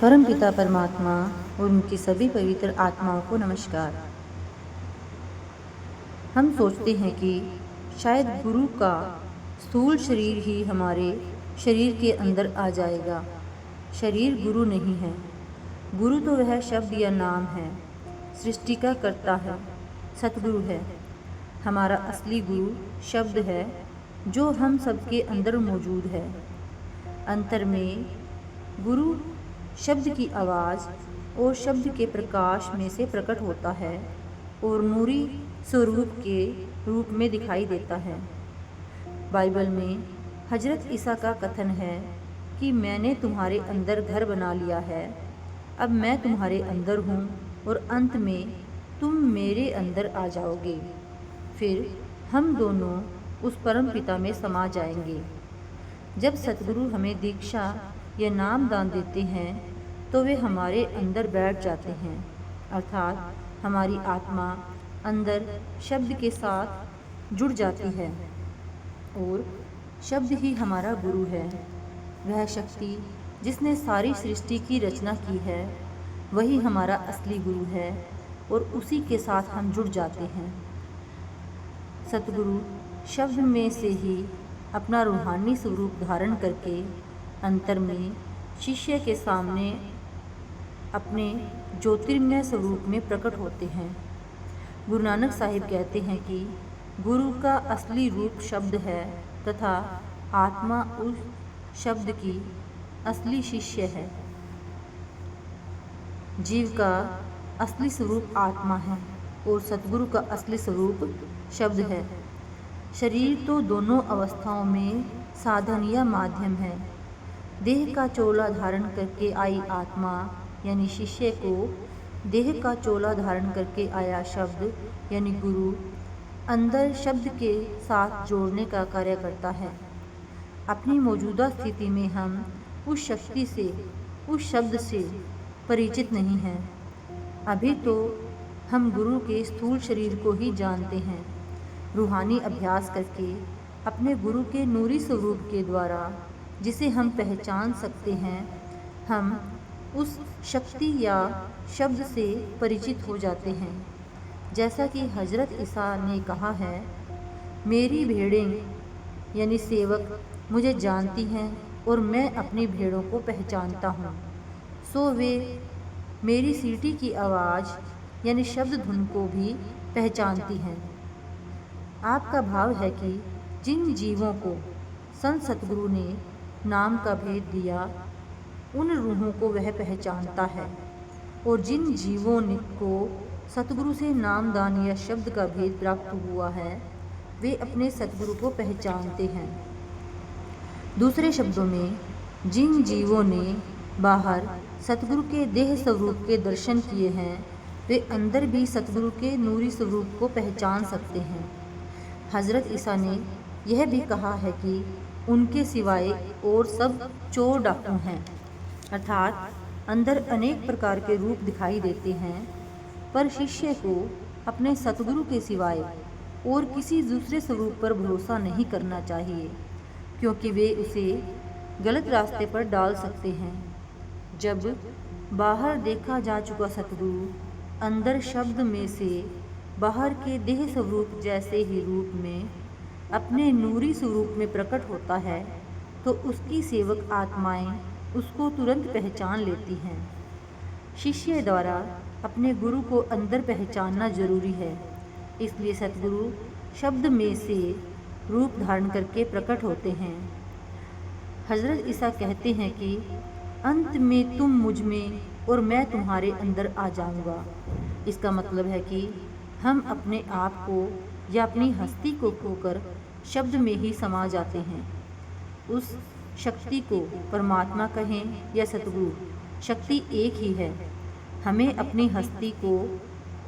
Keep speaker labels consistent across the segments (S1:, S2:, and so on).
S1: परमपिता परमात्मा और उनकी सभी पवित्र आत्माओं को नमस्कार। हम सोचते हैं कि शायद गुरु का स्थूल शरीर ही हमारे शरीर के अंदर आ जाएगा। शरीर गुरु नहीं है। गुरु तो वह शब्द या नाम है, सृष्टि का कर्ता है, सतगुरु है। हमारा असली गुरु शब्द है जो हम सबके अंदर मौजूद है। अंतर में गुरु शब्द की आवाज़ और शब्द के प्रकाश में से प्रकट होता है और नूरी स्वरूप के रूप में दिखाई देता है। बाइबल में हजरत ईसा का कथन है कि मैंने तुम्हारे अंदर घर बना लिया है, अब मैं तुम्हारे अंदर हूँ और अंत में तुम मेरे अंदर आ जाओगे। फिर हम दोनों उस परम पिता में समा जाएंगे। जब सतगुरु हमें दीक्षा या नाम दान देते हैं तो वे हमारे अंदर बैठ जाते हैं, अर्थात हमारी आत्मा अंदर शब्द के साथ जुड़ जाती है और शब्द ही हमारा गुरु है। वह शक्ति जिसने सारी सृष्टि की रचना की है वही हमारा असली गुरु है और उसी के साथ हम जुड़ जाते हैं। सतगुरु शब्द में से ही अपना रूहानी स्वरूप धारण करके अंतर में शिष्य के सामने अपने ज्योतिर्मय स्वरूप में प्रकट होते हैं। गुरु नानक साहिब कहते हैं कि गुरु का असली रूप शब्द है तथा आत्मा उस शब्द की असली शिष्य है। जीव का असली स्वरूप आत्मा है और सतगुरु का असली स्वरूप शब्द है। शरीर तो दोनों अवस्थाओं में साधन या माध्यम है। देह का चोला धारण करके आई आत्मा यानी शिष्य को देह का चोला धारण करके आया शब्द यानी गुरु अंदर शब्द के साथ जोड़ने का कार्य करता है। अपनी मौजूदा स्थिति में हम उस शक्ति से, उस शब्द से परिचित नहीं हैं। अभी तो हम गुरु के स्थूल शरीर को ही जानते हैं। रूहानी अभ्यास करके अपने गुरु के नूरी स्वरूप के द्वारा जिसे हम पहचान सकते हैं, हम उस शक्ति या शब्द से परिचित हो जाते हैं। जैसा कि हजरत ईसा ने कहा है, मेरी भेड़ें यानी सेवक मुझे जानती हैं और मैं अपनी भेड़ों को पहचानता हूँ, सो वे मेरी सीटी की आवाज़ यानी शब्द धुन को भी पहचानती हैं। आपका भाव है कि जिन जीवों को संत सतगुरु ने नाम का भेद दिया उन रूहों को वह पहचानता है और जिन जीवों को सतगुरु से नाम दान या शब्द का भेद प्राप्त हुआ है वे अपने सतगुरु को पहचानते हैं। दूसरे शब्दों में, जिन जीवों ने बाहर सतगुरु के देह स्वरूप के दर्शन किए हैं वे अंदर भी सतगुरु के नूरी स्वरूप को पहचान सकते हैं। हजरत ईसा ने यह भी कहा है कि उनके सिवाय और सब चोर डाकू हैं, अर्थात अंदर अनेक प्रकार के रूप दिखाई देते हैं, पर शिष्य को अपने सतगुरु के सिवाय और किसी दूसरे स्वरूप पर भरोसा नहीं करना चाहिए, क्योंकि वे उसे गलत रास्ते पर डाल सकते हैं। जब बाहर देखा जा चुका सतगुरु अंदर शब्द में से बाहर के देह स्वरूप जैसे ही रूप में अपने नूरी स्वरूप में प्रकट होता है तो उसकी सेवक आत्माएं उसको तुरंत पहचान लेती हैं। शिष्य द्वारा अपने गुरु को अंदर पहचानना जरूरी है, इसलिए सतगुरु शब्द में से रूप धारण करके प्रकट होते हैं। हजरत ईसा कहते हैं कि अंत में तुम मुझ में और मैं तुम्हारे अंदर आ जाऊंगा। इसका मतलब है कि हम अपने आप को या अपनी हस्ती को खोकर शब्द में ही समा जाते हैं। उस शक्ति को परमात्मा कहें या सतगुरु, शक्ति एक ही है। हमें अपनी हस्ती को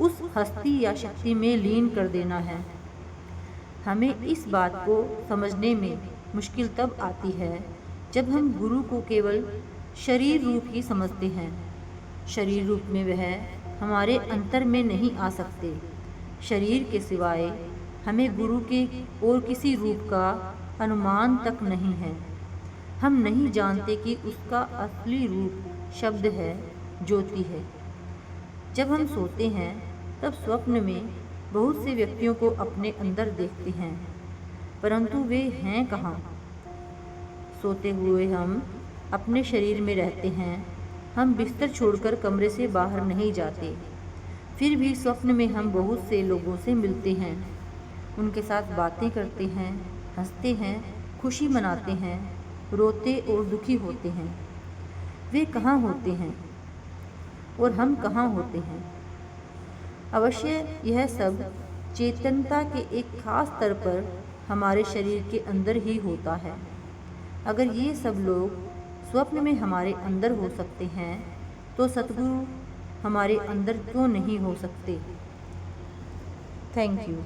S1: उस हस्ती या शक्ति में लीन कर देना है। हमें इस बात को समझने में मुश्किल तब आती है जब हम गुरु को केवल शरीर रूप ही समझते हैं। शरीर रूप में वह हमारे अंतर में नहीं आ सकते। शरीर के सिवाय हमें गुरु के और किसी रूप का अनुमान तक नहीं है। हम नहीं जानते कि उसका असली रूप शब्द है, ज्योति है। जब हम सोते हैं तब स्वप्न में बहुत से व्यक्तियों को अपने अंदर देखते हैं, परंतु वे हैं कहाँ? सोते हुए हम अपने शरीर में रहते हैं, हम बिस्तर छोड़कर कमरे से बाहर नहीं जाते। फिर भी स्वप्न में हम बहुत से लोगों से मिलते हैं, उनके साथ बातें करते हैं, हंसते हैं, खुशी मनाते हैं, रोते और दुखी होते हैं। वे कहाँ होते हैं और हम कहाँ होते हैं? अवश्य यह सब चेतनता के एक खास स्तर पर हमारे शरीर के अंदर ही होता है। अगर ये सब लोग स्वप्न में हमारे अंदर हो सकते हैं तो सतगुरु हमारे अंदर क्यों नहीं हो सकते? Thank you.